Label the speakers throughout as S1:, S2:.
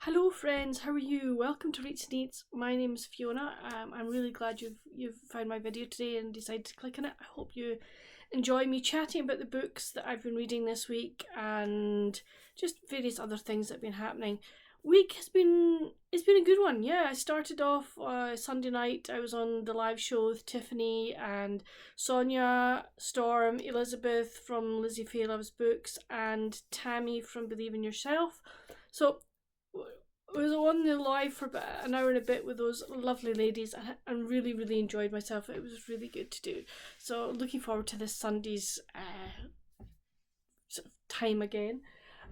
S1: Hello friends, how are you? Welcome to Reads and Eats. My name is Fiona. I'm really glad you've found my video today and decided to click on it. I hope you enjoy me chatting about the books that I've been reading this week and just various other things that have been happening. It's been a good one. Yeah, I started off Sunday night. I was on the live show with Tiffany and Sonia, Storm, Elizabeth from Lizzie Faye Loves Books, and Tammy from Believe in Yourself. So I was on the live for about an hour and a bit with those lovely ladies and really enjoyed myself. It was really good to do. So looking forward to this Sunday's sort of time again.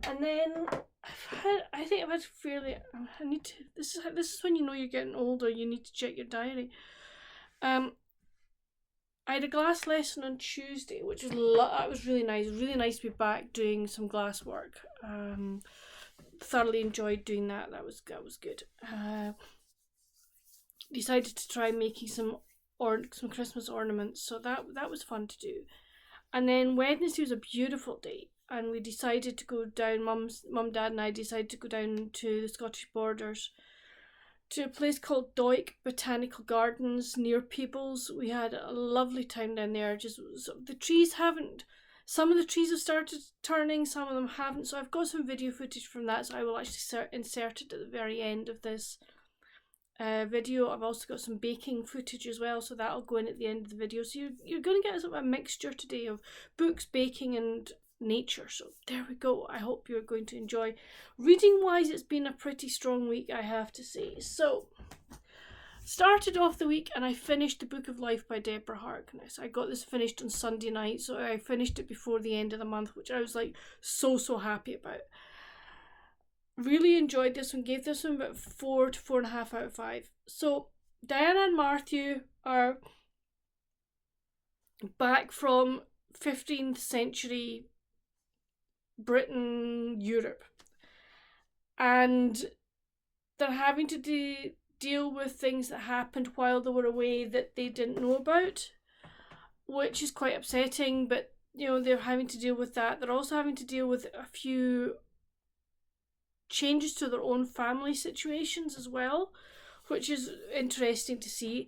S1: And then I think I've had fairly. I need to. This is when you know you're getting older. You need to check your diary. I had a glass lesson on Tuesday, which was that was really nice. Really nice to be back doing some glass work. Thoroughly enjoyed doing that. That was good. Decided to try making some Christmas ornaments, so that was fun to do. And then Wednesday was a beautiful day, and we decided to go down. Mum, Dad, and I decided to go down to the Scottish borders to a place called Dawyck Botanical Gardens near Peebles. We had a lovely time down there. Just the trees haven't. Some of the trees have started turning, some of them haven't. So I've got some video footage from that, so I will actually insert it at the very end of this video. I've also got some baking footage as well, so that'll go in at the end of the video. So you're going to get sort of a mixture today of books, baking and nature. So there we go. I hope you're going to enjoy. Reading wise, it's been a pretty strong week, I have to say. So started off the week and I finished The Book of Life by Deborah Harkness. I got this finished on Sunday night, so I finished it before the end of the month, which I was like so happy about. Really enjoyed this one, gave this one about 4 to 4.5 out of 5. So Diana and Matthew are back from 15th century Britain, Europe, and they're having to deal with things that happened while they were away that they didn't know about, which is quite upsetting, but they're having to deal with that. They're also having to deal with a few changes to their own family situations as well, which is interesting to see.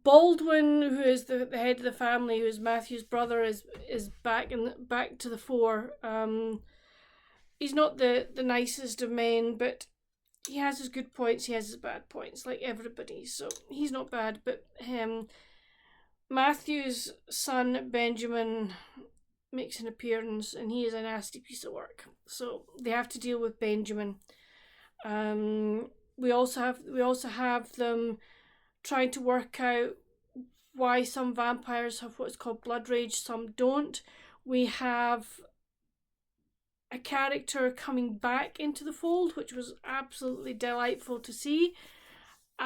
S1: Baldwin, who is the head of the family, who is Matthew's brother, is back to the fore. He's not the nicest of men, but he has his good points, he has his bad points, like everybody, so he's not bad. But Matthew's son Benjamin makes an appearance, and he is a nasty piece of work, so they have to deal with Benjamin. We also have them trying to work out why some vampires have what's called blood rage, some don't. We have a character coming back into the fold, which was absolutely delightful to see. We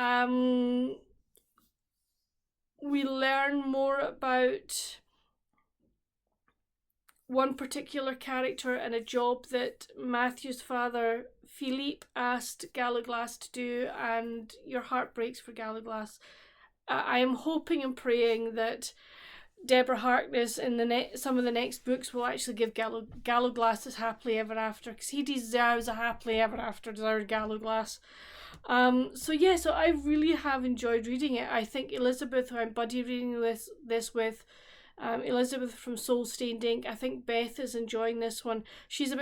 S1: learn more about one particular character and a job that Matthew's father, Philippe, asked Gallaglass to do, and your heart breaks for Gallaglass. I am hoping and praying that Deborah Harkness in some of the next books will actually give Gallaglass his happily ever after, because he deserves a happily ever after, deserves Gallaglass. So I really have enjoyed reading it. I think Elizabeth, who I'm buddy reading this with, Elizabeth from Soul Stained Ink, I think Beth is enjoying this one. She's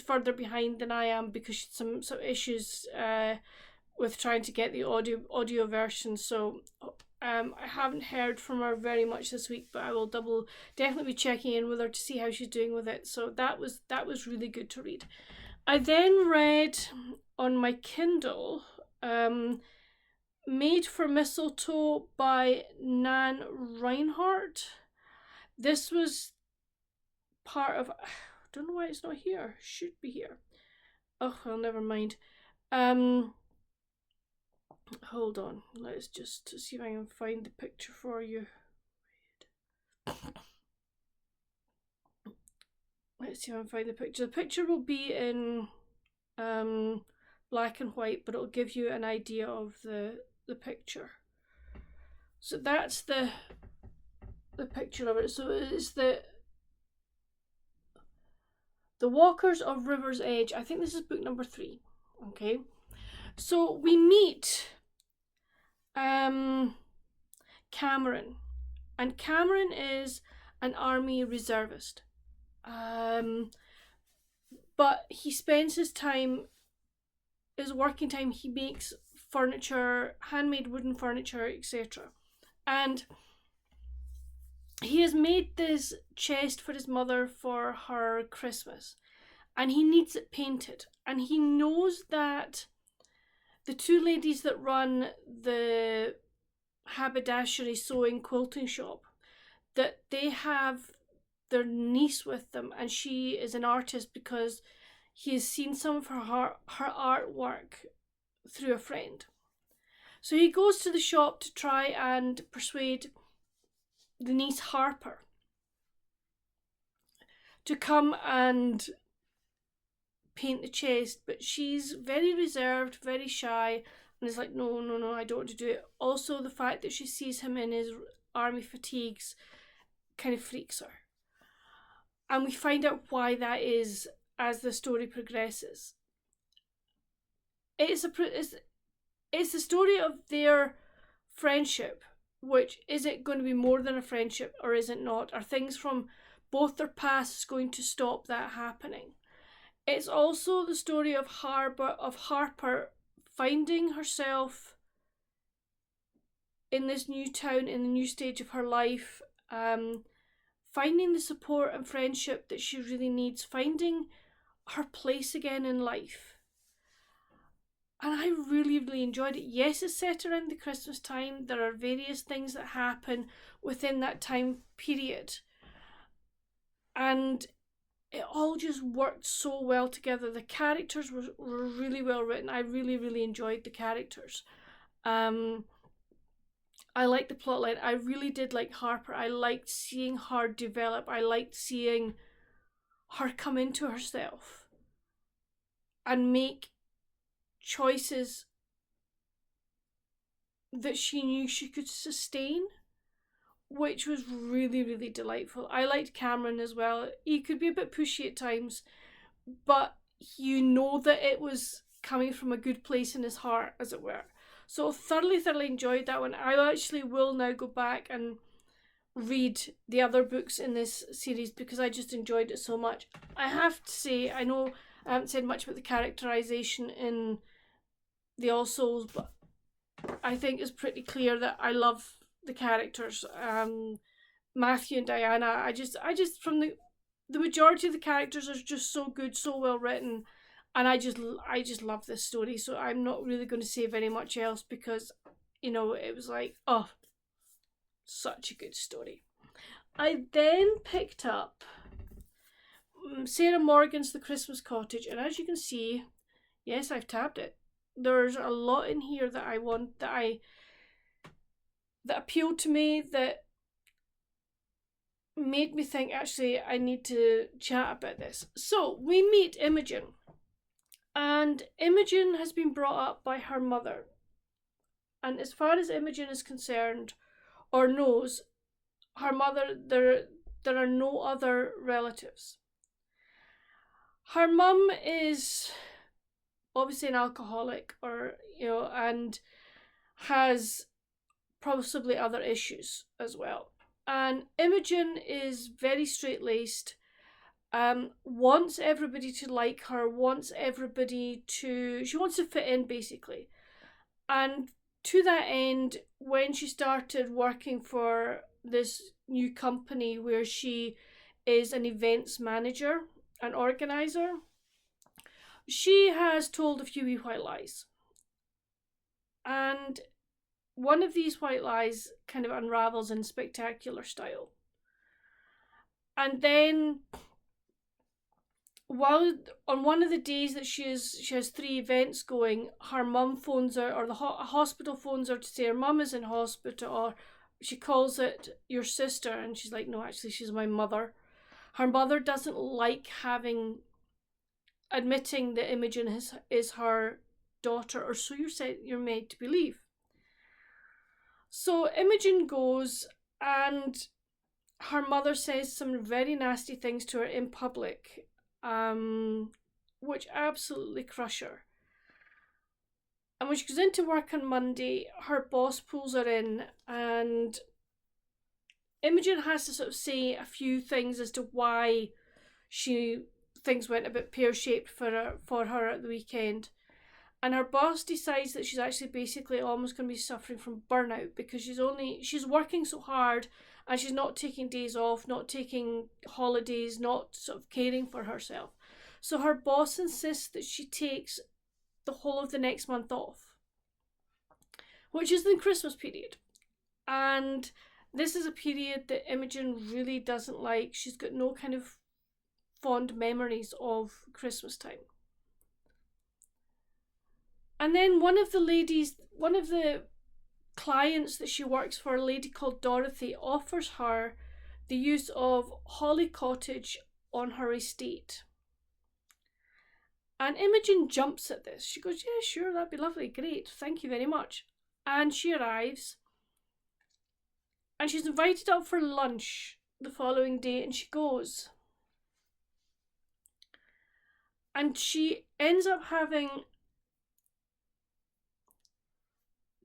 S1: further behind than I am because she's some issues with trying to get the audio version. So I haven't heard from her very much this week, but I will definitely be checking in with her to see how she's doing with it. So that was really good to read. I then read on my Kindle Made for Mistletoe by Nan Reinhardt. This was part of, I don't know why it's not here. It should be here. Oh, well, never mind. Hold on. Let's just see if I can find the picture for you. Let's see if I can find the picture. The picture will be in black and white, but it'll give you an idea of the picture. So that's the picture of it. So it's The Walkers of River's Edge. I think this is book number 3. Okay. So we meet Cameron. And Cameron is an army reservist. But he spends his working time, he makes furniture, handmade wooden furniture, etc. And he has made this chest for his mother for her Christmas. And he needs it painted. And he knows that the 2 ladies that run the haberdashery sewing quilting shop, that they have their niece with them, and she is an artist because he has seen some of her artwork through a friend. So he goes to the shop to try and persuade the niece Harper to come and paint the chest, but she's very reserved, very shy, and is like, no, I don't want to do it. Also, the fact that she sees him in his army fatigues kind of freaks her. And we find out why that is as the story progresses. It's the story of their friendship, which, is it going to be more than a friendship or is it not? Are things from both their pasts going to stop that happening? It's also the story of Harper finding herself in this new town, in the new stage of her life, finding the support and friendship that she really needs, finding her place again in life. And I really, really enjoyed it. Yes, it's set around the Christmas time. There are various things that happen within that time period. And it all just worked so well together. The characters were really well written. I really, really enjoyed the characters. I liked the plotline. I really did like Harper. I liked seeing her develop. I liked seeing her come into herself and make choices that she knew she could sustain, which was really, really delightful. I liked Cameron as well. He could be a bit pushy at times, but you know that it was coming from a good place in his heart, as it were. So thoroughly enjoyed that one. I actually will now go back and read the other books in this series because I just enjoyed it so much. I have to say, I know I haven't said much about the characterization in the All Souls, but I think it's pretty clear that I love the characters. Matthew and Diana, I just from the majority of the characters are just so good, so well written, and I just love this story. So I'm not really going to say very much else because, you know, it was like, oh, such a good story. I then picked up Sarah Morgan's The Christmas Cottage, and as you can see, yes, I've tabbed it. There's a lot in here that I want, that appealed to me, that made me think, actually, I need to chat about this. So we meet Imogen, and Imogen has been brought up by her mother. And as far as Imogen is concerned, or knows, her mother, there are no other relatives. Her mum is obviously an alcoholic, or, you know, and has possibly other issues as well. And Imogen is very straight-laced, wants everybody to like her, she wants to fit in, basically. And to that end, when she started working for this new company where she is an events manager, an organizer, she has told a few wee white lies. And one of these white lies kind of unravels in spectacular style. And then, while on one of the days that she has 3 events going, her mum phones her, or the hospital phones her to say her mum is in hospital, or she calls it your sister, and she's like, no, actually she's my mother. Her mother doesn't like admitting that Imogen is her daughter, or so you're made to believe. So Imogen goes, and her mother says some very nasty things to her in public, which absolutely crush her. And when she goes into work on Monday, her boss pulls her in, and Imogen has to sort of say a few things as to why things went a bit pear-shaped for her at the weekend. And her boss decides that she's actually basically almost going to be suffering from burnout because she's working so hard and she's not taking days off, not taking holidays, not sort of caring for herself. So her boss insists that she takes the whole of the next month off, which is the Christmas period. And this is a period that Imogen really doesn't like. She's got no kind of fond memories of Christmas time. And then one of the clients that she works for, a lady called Dorothy, offers her the use of Holly Cottage on her estate. And Imogen jumps at this. She goes, yeah, sure, that'd be lovely, great, thank you very much. And she arrives, and she's invited up for lunch the following day, and she goes. And she ends up having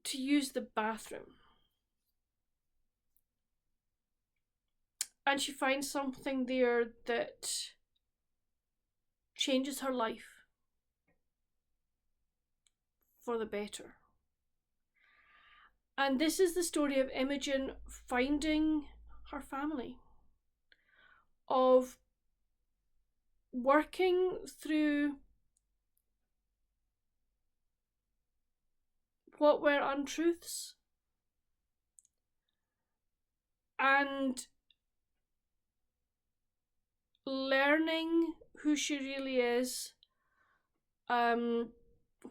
S1: to use the bathroom. And she finds something there that changes her life for the better. And this is the story of Imogen finding her family, of working through what were untruths and learning who she really is,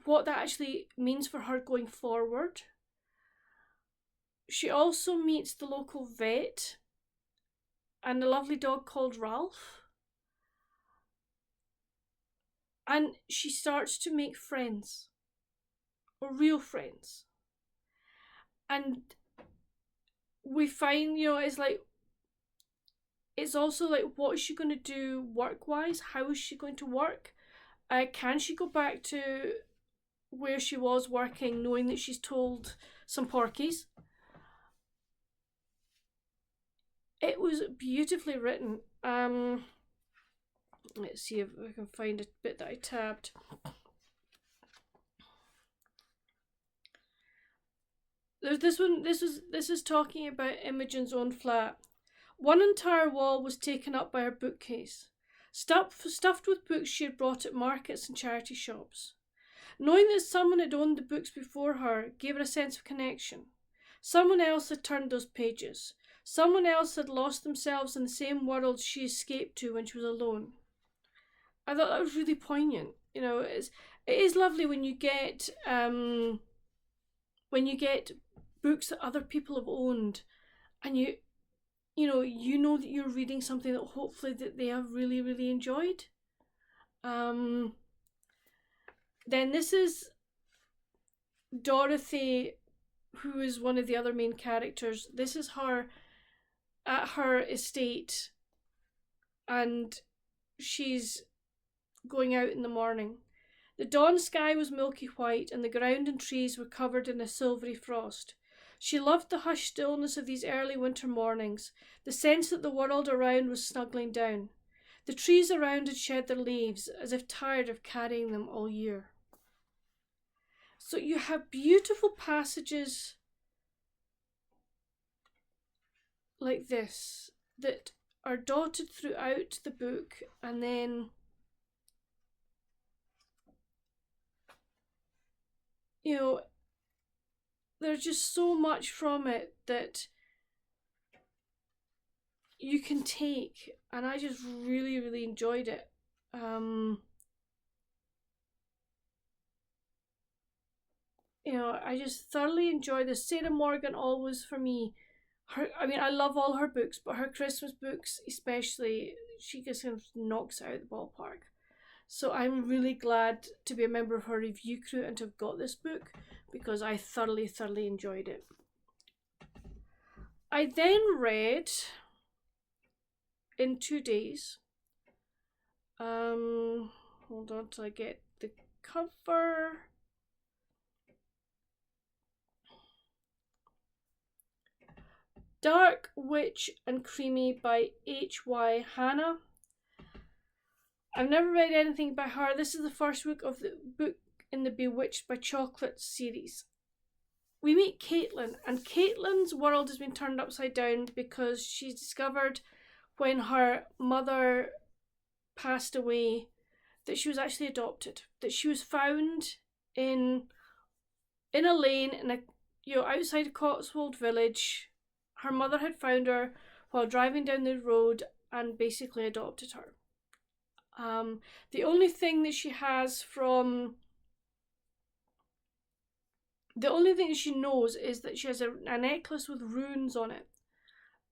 S1: what that actually means for her going forward. She also meets the local vet and a lovely dog called Ralph. And she starts to make friends, or real friends. And we find, it's also like, what is she going to do work-wise? How is she going to work? Can she go back to where she was working knowing that she's told some porkies? It was beautifully written. Let's see if I can find a bit that I tabbed. There's this one. This is talking about Imogen's own flat. One entire wall was taken up by her bookcase, stuffed with books she had bought at markets and charity shops. Knowing that someone had owned the books before her gave her a sense of connection. Someone else had turned those pages. Someone else had lost themselves in the same world she escaped to when she was alone. I thought that was really poignant. It is lovely when you get books that other people have owned, and you know that you're reading something that hopefully that they have really, really enjoyed. Then this is Dorothy, who is one of the other main characters. This is her at her estate, and she's going out in the morning. The dawn sky was milky white, and the ground and trees were covered in a silvery frost. She loved the hushed stillness of these early winter mornings, the sense that the world around was snuggling down. The trees around had shed their leaves, as if tired of carrying them all year. So you have beautiful passages like this that are dotted throughout the book, and then there's just so much from it that you can take, and I just really, really enjoyed it. I just thoroughly enjoyed this. Sarah Morgan always, for me, I love all her books, but her Christmas books especially, she just kind of knocks it out of the ballpark. So I'm really glad to be a member of her review crew and to have got this book, because I thoroughly, thoroughly enjoyed it. I then read, in 2 days, Hold on till I get the cover. Dark, Witch and Creamy by H.Y. Hanna. I've never read anything by her. This is the first book in the Bewitched by Chocolate series. We meet Caitlin, and Caitlin's world has been turned upside down because she's discovered when her mother passed away that she was actually adopted. That she was found in a lane outside a Cotswold village. Her mother had found her while driving down the road and basically adopted her. The only thing that she has from... The only thing she knows is that she has a necklace with runes on it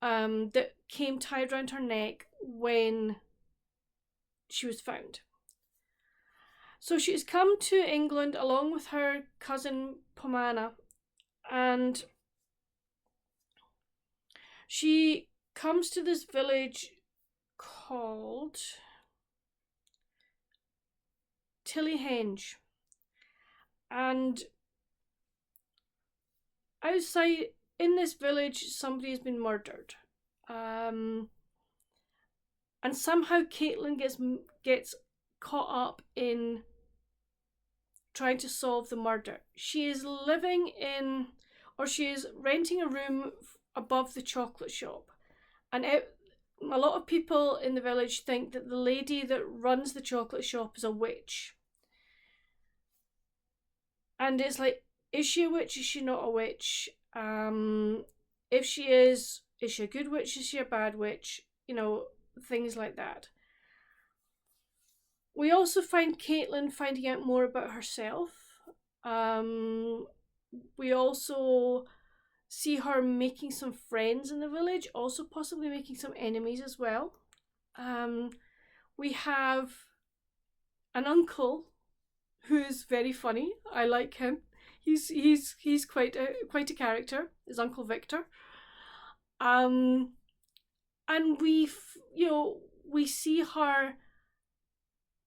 S1: that came tied around her neck when she was found. So she's come to England along with her cousin Pomana, and she comes to this village called Tillyhenge, and outside in this village somebody has been murdered, and somehow Caitlin gets caught up in trying to solve the murder. She is renting a room above the chocolate shop, and a lot of people in the village think that the lady that runs the chocolate shop is a witch. And it's like, is she a witch? Is she not a witch? If she is she a good witch? Is she a bad witch? Things like that. We also find Caitlin finding out more about herself. We also see her making some friends in the village, also possibly making some enemies as well. We have an uncle who's very funny. I like him. He's quite a character. His Uncle Victor. And we see her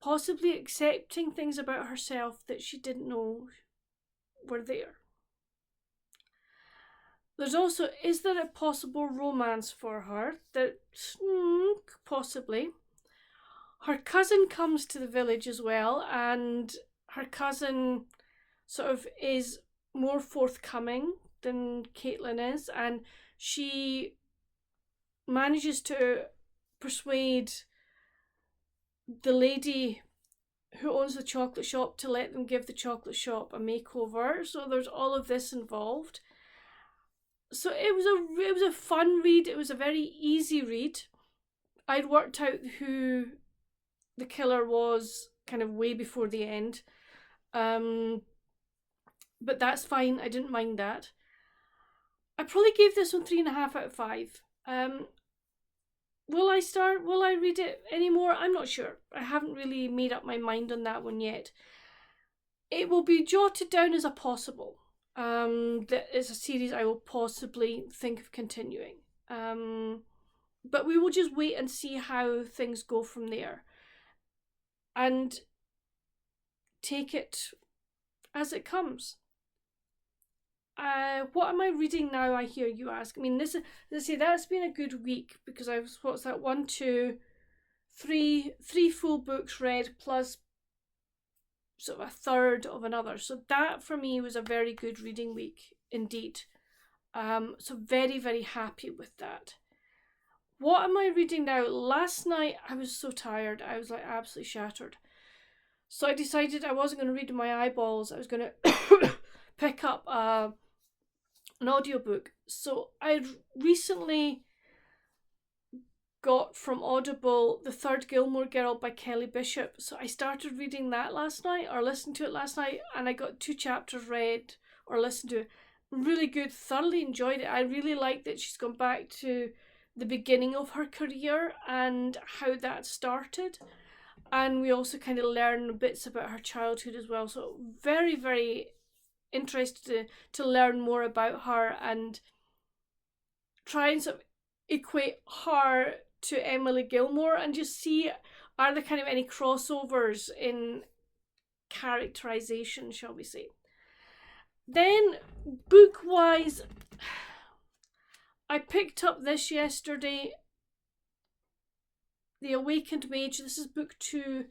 S1: possibly accepting things about herself that she didn't know were there. There's also, is there a possible romance for her? That possibly. Her cousin comes to the village as well, and her cousin sort of is more forthcoming than Caitlin is, and she manages to persuade the lady who owns the chocolate shop to let them give the chocolate shop a makeover. So there's all of this involved. So it was a fun read. It was a very easy read. I'd worked out who the killer was kind of way before the end. But that's fine. I didn't mind that. I probably gave this one 3.5 out of 5. Will I read it anymore? I'm not sure. I haven't really made up my mind on that one yet. It will be jotted down as a possible. That is a series I will possibly think of continuing. But we will just wait and see how things go from there. And take it as it comes. What am I reading now, I hear you ask? I mean, that's been a good week because what's that, 1, 2, 3 full books read plus sort of a third of another. So that for me was a very good reading week indeed. So very, very happy with that. What am I reading now? Last night I was so tired. I was like absolutely shattered. So I decided I wasn't going to read my eyeballs. I was going to pick up an audiobook. So I recently got from Audible The Third Gilmore Girl by Kelly Bishop. So I started reading that last night, or listened to it last night, and I got 2 chapters read or listened to it. Really good, thoroughly enjoyed it. I really like that she's gone back to the beginning of her career and how that started. And we also kind of learn bits about her childhood as well. So very, very interested to learn more about her and try and sort of equate her to Emily Gilmore and just see Are there kind of any crossovers in characterization, shall we say? Then, book-wise, I picked up this yesterday, The Awakened Mage. This is book 2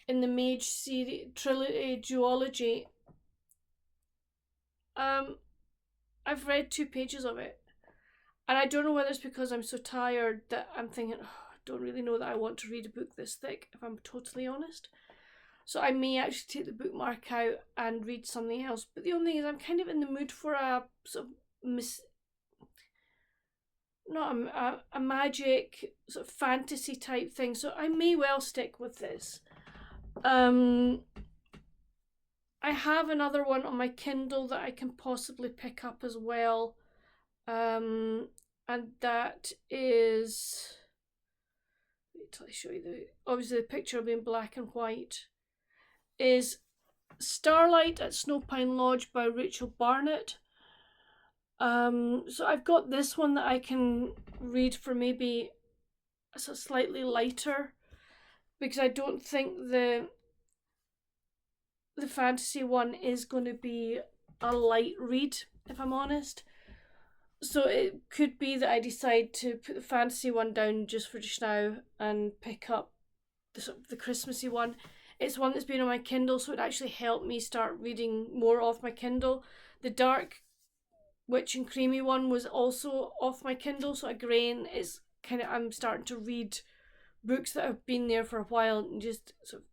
S1: in the Mage series trilogy duology. I've read 2 pages of it, and I don't know whether it's because I'm so tired that I'm thinking, oh, I don't really know that I want to read a book this thick, if I'm totally honest. So I may actually take the bookmark out and read something else. But the only thing is, I'm kind of in the mood for a sort of a magic sort of fantasy type thing. So I may well stick with this. I have another one on my Kindle that I can possibly pick up as well. And that is, wait till I show you obviously the picture will be in black and white, is Starlight at Snowpine Lodge by Rachel Barnett. So I've got this one that I can read for maybe a slightly lighter, because I don't think the fantasy one is going to be a light read, if I'm honest. So it could be that I decide to put the fantasy one down just for just now and pick up the Christmassy one. It's one that's been on my Kindle, so it actually helped me start reading more off my Kindle. The Dark Witch and Creamy one was also off my Kindle, so again, it's kind of, I'm starting to read books that have been there for a while and just sort of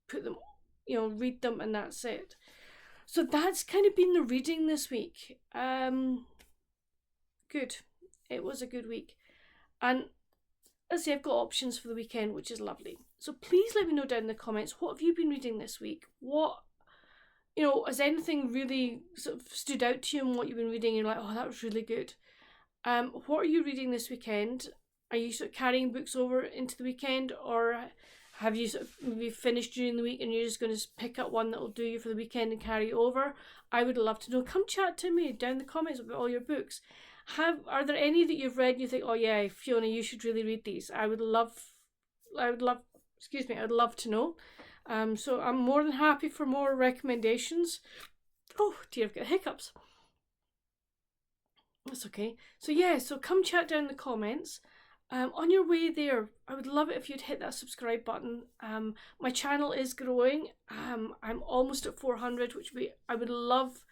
S1: put them, read them, and that's it. So that's kind of been the reading this week. Good. It was a good week. And as I say, I've got options for the weekend, which is lovely. So please let me know down in the comments, what have you been reading this week? What, has anything really sort of stood out to you in what you've been reading? And you're like, oh, that was really good. What are you reading this weekend? Are you sort of carrying books over into the weekend, or have you sort of maybe finished during the week and you're just going to pick up one that will do you for the weekend and carry over? I would love to know. Come chat to me down in the comments about all your books. Are there any that you've read and you think, oh yeah, Fiona, you should really read these? I would love to know. So I'm more than happy for more recommendations. Oh dear, I've got hiccups. That's okay. So yeah, so come chat down in the comments. On your way there, I would love it if you'd hit that subscribe button. My channel is growing. I'm almost at 400, which I would love.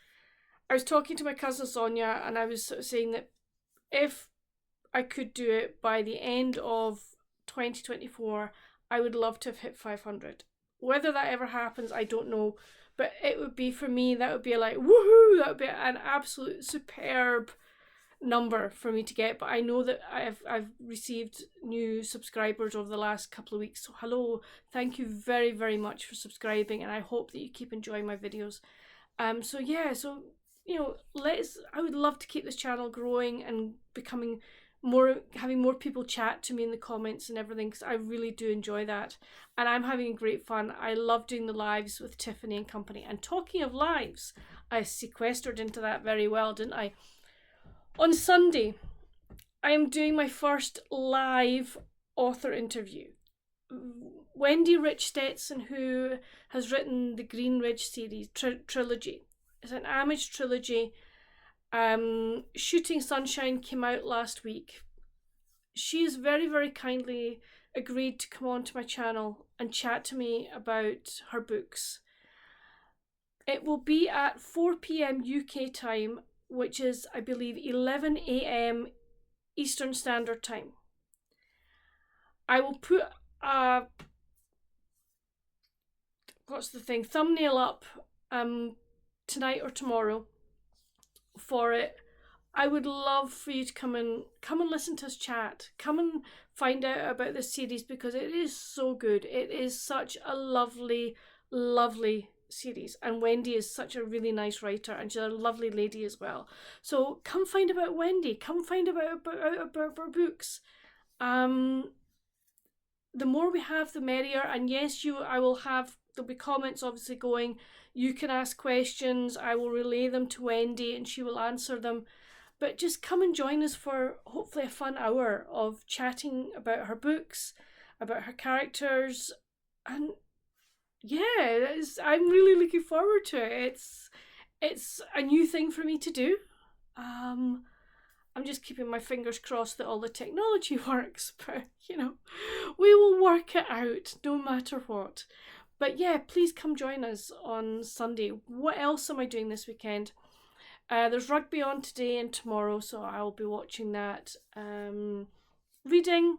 S1: I was talking to my cousin Sonia, and I was sort of saying that if I could do it by the end of 2024, I would love to have hit 500. Whether that ever happens, I don't know. But it would be, for me, that would be like, woohoo! That would be an absolute superb number for me to get. But I know that I've received new subscribers over the last couple of weeks. So hello, thank you very, very much for subscribing, and I hope that you keep enjoying my videos. So yeah, so I would love to keep this channel growing and becoming having more people chat to me in the comments and everything, because I really do enjoy that, and I'm having great fun. I love doing the lives with Tiffany and company. And talking of lives, I sequestered into that very well, didn't I? On Sunday, I am doing my first live author interview. Wendy Rich Stetson, who has written the Green Ridge series trilogy. It's an Amage trilogy. Shooting Sunshine came out last week. She has very, very kindly agreed to come onto my channel and chat to me about her books. It will be at 4 p.m. UK time, which is, I believe, 11 a.m. Eastern Standard Time. I will put a thumbnail up tonight or tomorrow for it. I would love for you to come and listen to us chat. Come and find out about this series, because it is so good. It is such a lovely, lovely series, and Wendy is such a really nice writer, and she's a lovely lady as well. So come find about Wendy. Come find about her books. The more we have, the merrier. And yes, there'll be comments obviously going. You can ask questions. I will relay them to Wendy and she will answer them. But just come and join us for hopefully a fun hour of chatting about her books, about her characters, and yeah, I'm really looking forward to it. It's a new thing for me to do. I'm just keeping my fingers crossed that all the technology works, but we will work it out no matter what. But yeah, please come join us on Sunday. What else am I doing this weekend? There's rugby on today and tomorrow, so I'll be watching that. Reading,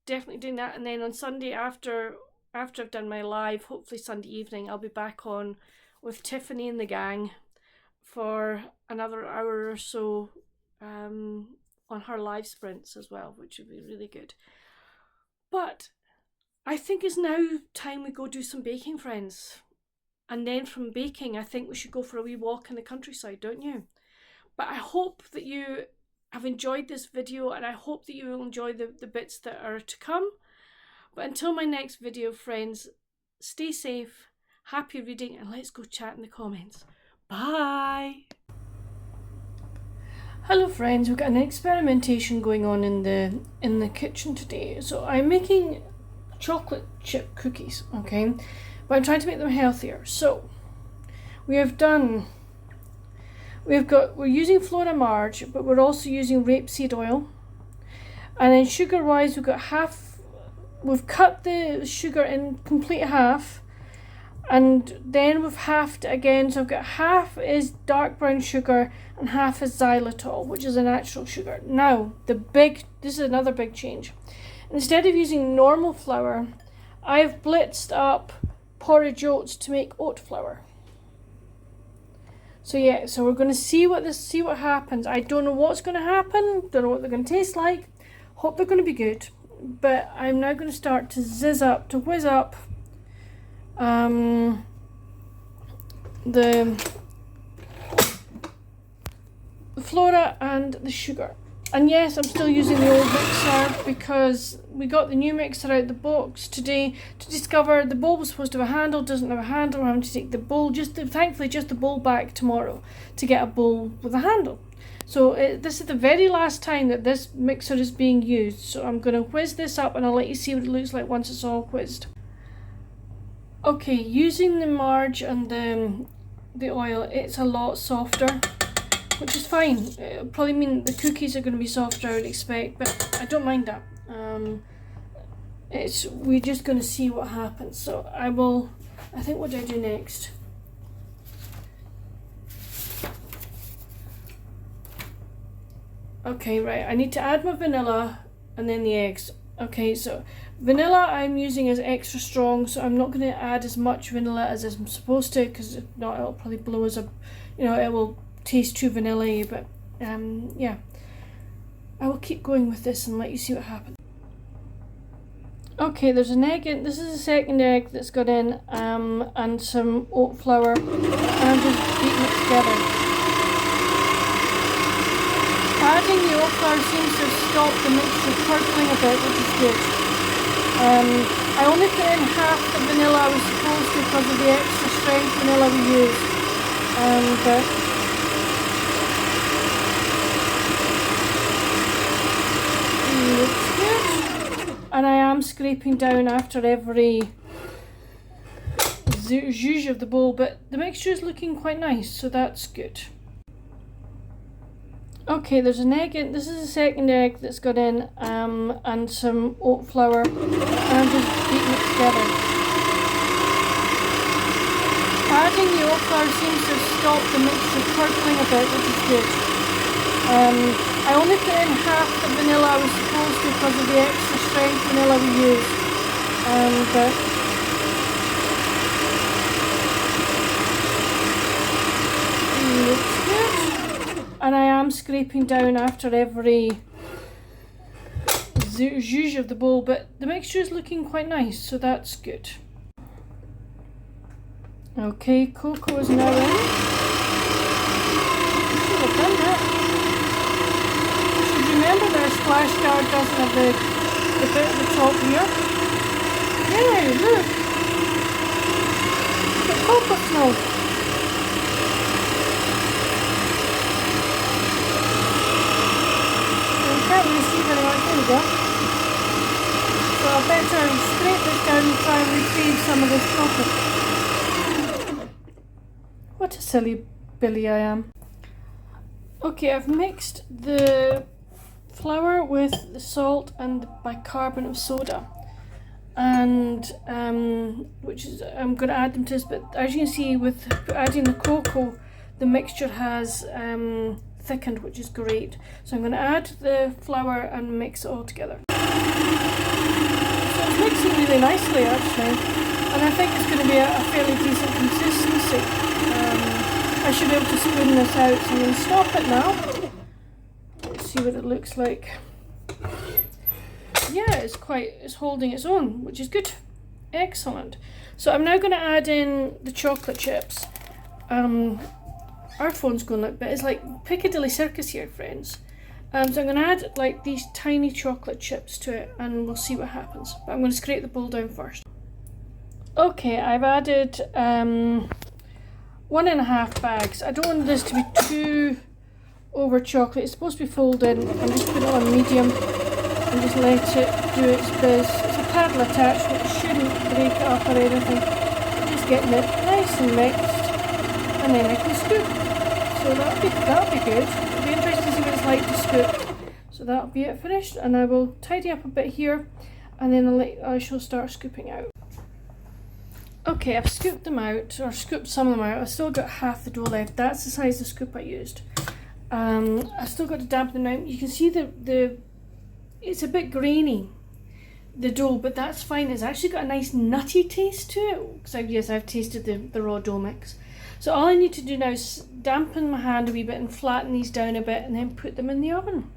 S1: definitely doing that. And then on Sunday, after I've done my live, hopefully Sunday evening, I'll be back on with Tiffany and the gang for another hour or so on her live sprints as well, which would be really good. But I think it's now time we go do some baking, friends. And then from baking, I think we should go for a wee walk in the countryside, don't you? But I hope that you have enjoyed this video, and I hope that you will enjoy the bits that are to come. But until my next video, friends, stay safe, happy reading, and let's go chat in the comments. Bye! Hello friends, we've got an experimentation going on in the kitchen today. So I'm making chocolate chip cookies, okay? But I'm trying to make them healthier. So we're using Flora Marge, but we're also using rapeseed oil. And then sugar wise, we've cut the sugar in complete half, and then we've halved it again. So I've got half is dark brown sugar and half is xylitol, which is a natural sugar. Now, this is another big change. Instead of using normal flour, I've blitzed up porridge oats to make oat flour. So yeah, so we're going to see what happens. I don't know what's going to happen. Don't know what they're going to taste like. Hope they're going to be good. But I'm now going to start to whiz up the Flora and the sugar. And yes, I'm still using the old mixer because we got the new mixer out the box today to discover the bowl was supposed to have a handle, doesn't have a handle. We're having to take the bowl, thankfully just the bowl back tomorrow to get a bowl with a handle. So this is the very last time that this mixer is being used. So I'm going to whiz this up and I'll let you see what it looks like once it's all whizzed. Okay, using the marge and the oil, it's a lot softer, which is fine. It'll probably mean the cookies are going to be softer, I would expect, but I don't mind that. We're just going to see what happens. So I think what do I do next? Okay, right, I need to add my vanilla and then the eggs. Okay, so vanilla I'm using as extra strong, so I'm not going to add as much vanilla as I'm supposed to, because if not it'll probably blow us up, it will taste too vanilla-y, but yeah, I will keep going with this and let you see what happens. Okay, there's an egg in, this is the second egg that's got in, and some oat flour, and I'm just beating it together. Adding the oat flour seems to have stopped the mixture curdling a bit, which is good. I only put in half the vanilla I was supposed to because of the extra strength vanilla we used, but looks good. And I am scraping down after every zhuzh of the bowl, but the mixture is looking quite nice, so that's good. Okay, there's an egg in, this is the second egg that's got in, and some oat flour, and I'm just beating it together. Adding the oat flour seems to have stopped the mixture curdling a bit, which is good. I only put in half the vanilla I was supposed to because of the extra strength vanilla we used, but looks good. And I am scraping down after every zhuzh of the bowl, but the mixture is looking quite nice, so that's good. Okay, cocoa is now in. Should have done that. Should remember that our splash guard doesn't have the bit at the top here. Yay, look! The cocoa snow. Can't really see very much. There we go. I better scrape this down and try and retrieve some of this chocolate. What a silly Billy I am. Okay, I've mixed the flour with the salt and the bicarbonate of soda, and I'm going to add them to this. But as you can see, with adding the cocoa, the mixture has thickened, which is great. So I'm going to add the flour and mix it all together. So it's mixing really nicely actually, and I think it's going to be a fairly decent consistency. I should be able to spoon this out, so I'm going to stop it now. Let's see what it looks like. Yeah, it's holding its own, which is good. Excellent. So I'm now going to add in the chocolate chips. Our phone's going like, but it's like Piccadilly Circus here, friends. So I'm going to add like these tiny chocolate chips to it, and we'll see what happens. But I'm going to scrape the bowl down first. Okay, I've added 1.5 bags. I don't want this to be too over chocolate. It's supposed to be folded in. I'm just putting it on medium and just let it do its biz. It's a paddle attachment. It shouldn't break it up or anything. Just getting it nice and mixed, and then I can scoop. So that'll be good. It'll be interesting to see what it's like to scoop. So that'll be it finished, and I will tidy up a bit here, and then I shall start scooping out. Okay, I've scooped them out, or scooped some of them out. I've still got half the dough left. That's the size of the scoop I used. I've still got to dampen them out. You can see it's a bit grainy, the dough, but that's fine. It's actually got a nice nutty taste to it. Because I've tasted the raw dough mix. So all I need to do now is dampen my hand a wee bit and flatten these down a bit, and then put them in the oven.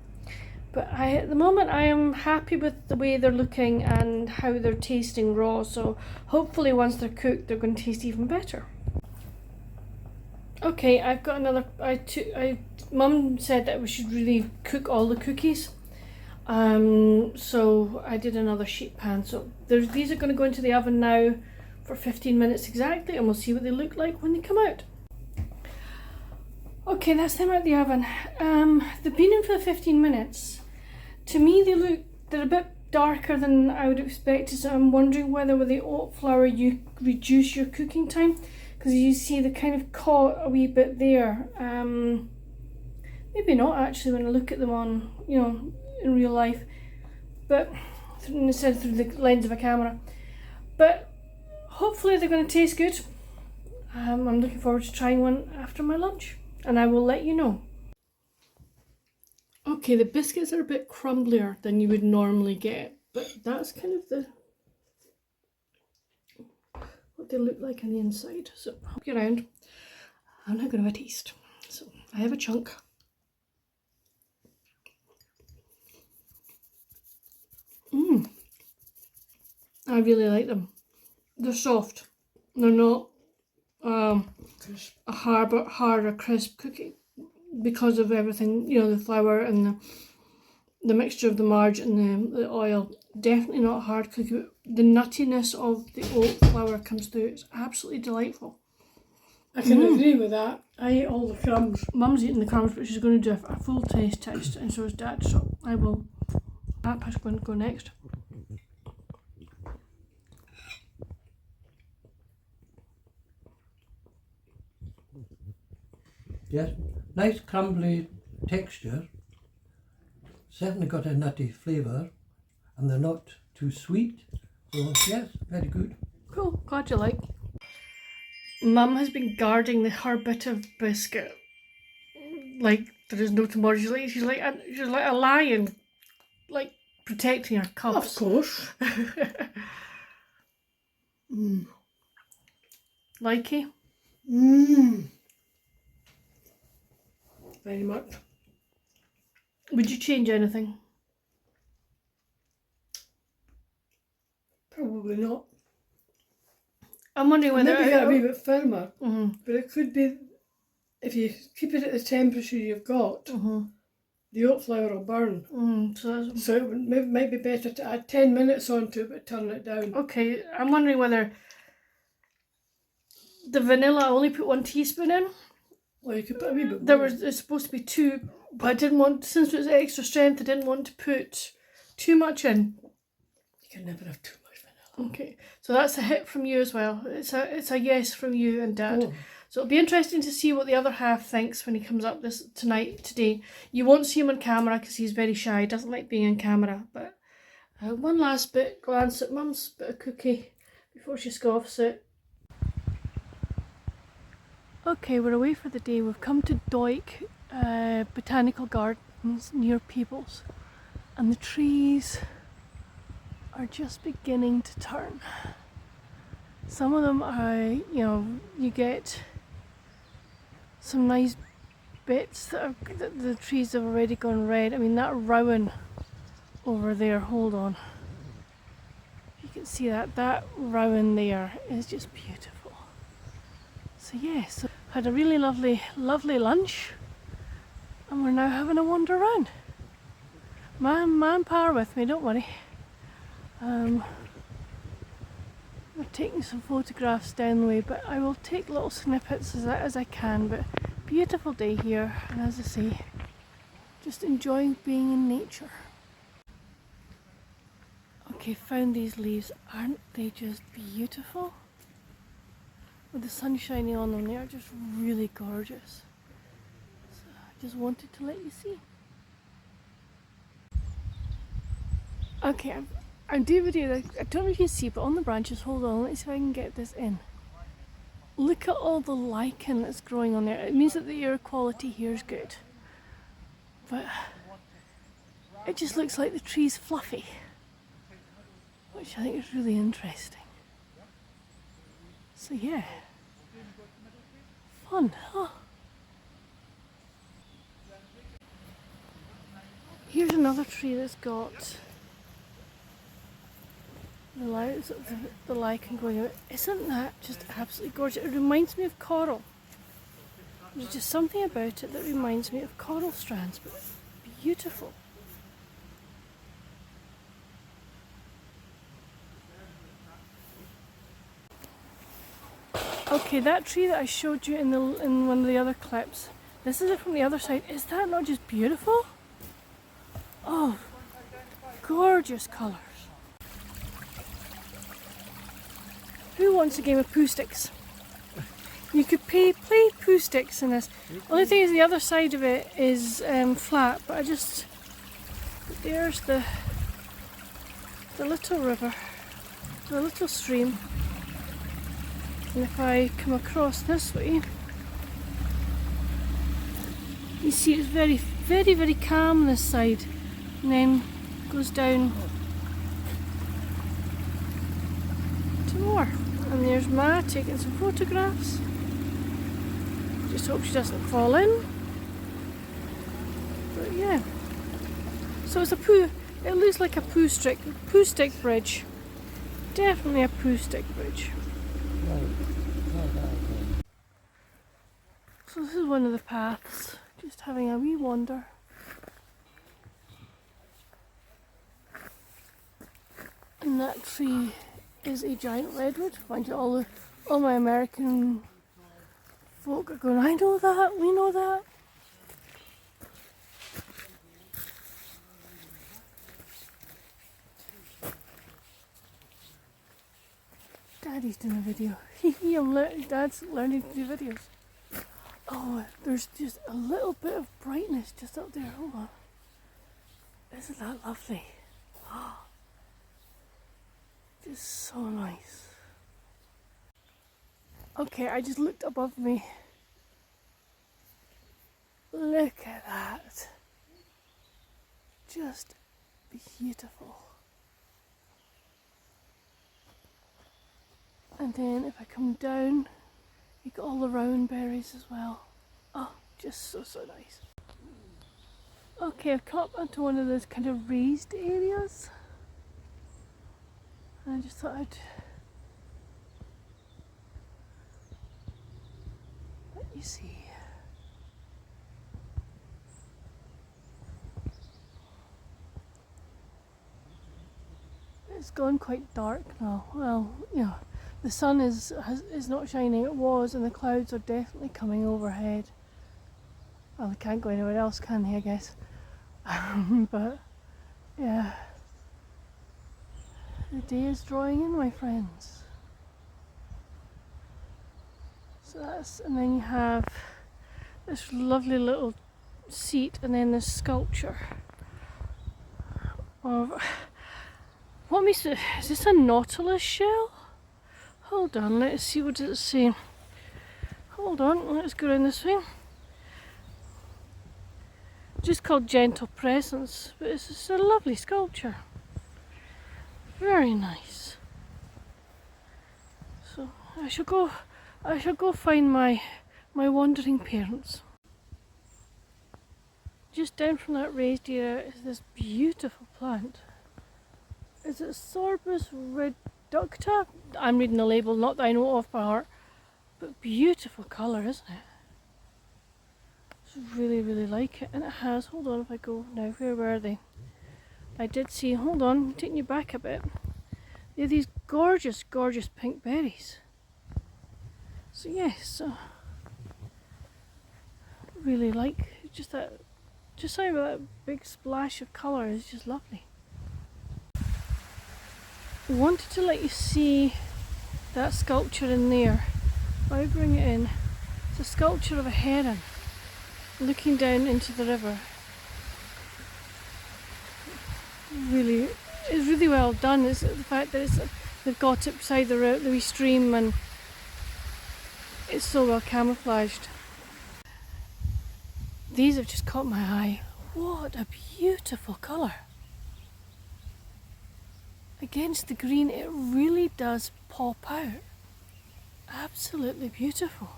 S1: But at the moment I am happy with the way they're looking and how they're tasting raw, so hopefully once they're cooked they're going to taste even better. Okay, I've got another, Mum said that we should really cook all the cookies, so I did another sheet pan. So these are going to go into the oven now for 15 minutes exactly, and we'll see what they look like when they come out. Okay, that's them out of the oven. They've been in for 15 minutes. To me, they're a bit darker than I would expect, so I'm wondering whether with the oat flour you reduce your cooking time, because you see they kind of caught a wee bit there. Maybe not actually when I look at them on, in real life, but instead through the lens of a camera. But hopefully they're going to taste good. I'm looking forward to trying one after my lunch, and I will let you know. Okay, the biscuits are a bit crumblier than you would normally get, but that's kind of what they look like on the inside. So hop you around. I'm now going to have a taste. So I have a chunk. I really like them. They're soft. They're not a harder crisp cookie, because of everything, the flour and the mixture of the margarine and the oil. Definitely not a hard cookie. The nuttiness of the oat flour comes through. It's absolutely delightful.
S2: I can agree with that. I ate all the crumbs.
S1: Mum's eating the crumbs, but she's going to do a full taste test, and so is Dad. So I will. Papa's going to go next.
S3: Yes, nice crumbly texture. Certainly got a nutty flavour, and they're not too sweet. So yes, very good.
S1: Cool, glad you like. Mum has been guarding her bit of biscuit like there is no tomorrow. She's like a lion, like protecting her cubs.
S2: Of course.
S1: Likey?
S2: Very much.
S1: Would you change anything?
S2: Probably not.
S1: I'm wondering whether
S2: Maybe get a wee bit firmer,
S1: Mm-hmm.
S2: but it could be, if you keep it at the temperature you've got, the oat flour will burn. So it might be better to add 10 minutes onto it, but turn it down.
S1: Okay, I'm wondering whether the vanilla, I only put 1 teaspoon in.
S2: Well, you could put a wee bit more.
S1: It's supposed to be 2, but I didn't want, since it was extra strength, I didn't want to put too much in.
S2: You can never have too much vanilla.
S1: Okay, so that's a hit from you as well. It's a yes from you and Dad.
S2: Oh.
S1: So it'll be interesting to see what the other half thinks when he comes up today. You won't see him on camera because he's very shy. He doesn't like being on camera. But one last glance at Mum's bit of cookie before she scoffs it. Okay, we're away for the day. We've come to Dawyck Botanical Gardens near Peebles, and the trees are just beginning to turn. Some of them are, you get some nice bits that the trees have already gone red. I mean, that rowan over there, hold on. You can see that rowan there is just beautiful. So yes, had a really lovely lunch, and we're now having a wander around. Manpower with me, don't worry. We're taking some photographs down the way, but I will take little snippets as I can. But beautiful day here, and as I say, just enjoying being in nature. Okay, found these leaves. Aren't they just beautiful? With the sun shining on them, they are just really gorgeous. So I just wanted to let you see. Okay, I'm doing a video. I don't know if you can see, but on the branches, hold on, let's see if I can get this in. Look at all the lichen that's growing on there. It means that the air quality here is good. But it just looks like the tree's fluffy, which I think is really interesting. So yeah, fun, huh? Here's another tree that's got the lichen going out. Isn't that just absolutely gorgeous? It reminds me of coral. There's just something about it that reminds me of coral strands, but beautiful. Okay, that tree that I showed you in one of the other clips, this is it from the other side. Is that not just beautiful? Oh, gorgeous colours. Who wants a game of poo sticks? You could play poo sticks in this. Only thing is the other side of it is flat, but there's the little river, the little stream. And if I come across this way, you see it's very, very, very calm this side, and then goes down to more. And there's Ma taking some photographs. Just hope she doesn't fall in. But yeah. So it's it looks like a poo stick bridge. Definitely a poo stick bridge. So this is one of the paths, just having a wee wander. And that tree is a giant redwood. Mind you, all my American folk are going, I know that, we know that. Daddy's doing a video. Dad's learning to do videos. Oh, there's just a little bit of brightness just up there. Hold on. Isn't that lovely? Oh, just so nice. Okay, I just looked above me. Look at that. Just beautiful. And then if I come down, you got all the round berries as well. Oh, just so nice. Okay, I've come up onto one of those kind of raised areas. And I just thought I'd let you see. It's gone quite dark now. Well, the sun is not shining. It was, and the clouds are definitely coming overhead. Well, they can't go anywhere else, can they? I guess. But yeah, The day is drawing in, my friends. So that's, and then you have this lovely little seat, and then this sculpture of is this a nautilus shell? Hold on, let's see what does it say. Hold on, let's go around this way. Just called Gentle Presence, but it's a lovely sculpture. Very nice. So I shall go find my wandering parents. Just down from that raised area is this beautiful plant. Is it Sorbus reducta? I'm reading the label, not that I know off by heart, but beautiful colour, isn't it? I really, really like it, and it has. Hold on, if I go now, where were they? I did see. Hold on, I'm taking you back a bit. They have these gorgeous, gorgeous pink berries. So yes, really like just that. Just something about that big splash of colour is just lovely. Wanted to let you see that sculpture in there. If I bring it in, it's a sculpture of a heron looking down into the river. Really, it's really well done. It's the fact that they've got it beside the wee stream, and it's so well camouflaged. These have just caught my eye. What a beautiful colour. Against the green, it really does pop out. Absolutely beautiful.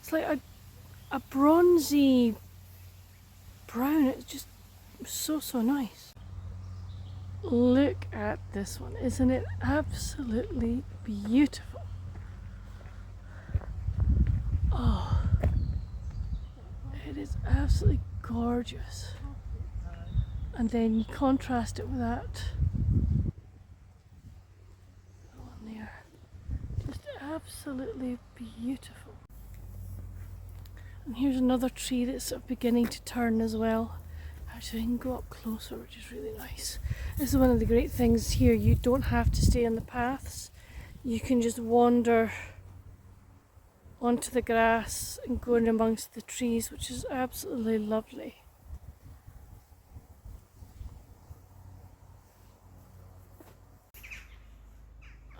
S1: It's like a bronzy brown. It's just so nice. Look at this one. Isn't it absolutely beautiful? Oh, it is absolutely gorgeous. And then you contrast it with that one there. Just absolutely beautiful. And here's another tree that's sort of beginning to turn as well. Actually, I can go up closer, which is really nice. This is one of the great things here. You don't have to stay on the paths. You can just wander onto the grass and go in amongst the trees, which is absolutely lovely.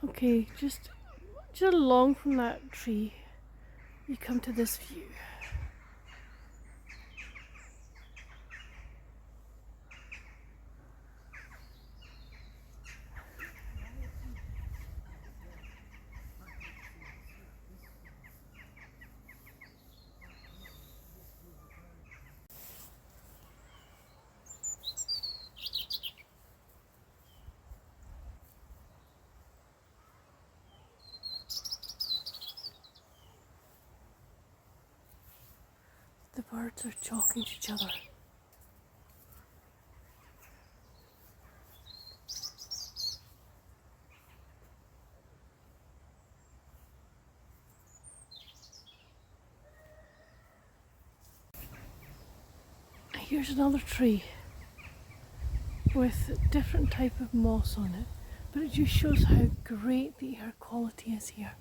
S1: Okay, just along from that tree, you come to this view. The birds are talking to each other. Here's another tree with a different type of moss on it, but it just shows how great the air quality is here.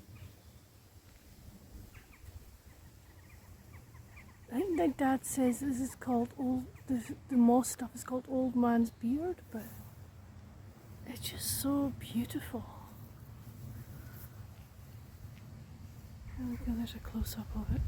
S1: I think my dad says this is called the moss stuff is called old man's beard, but it's just so beautiful. There we go, there's a close up of it.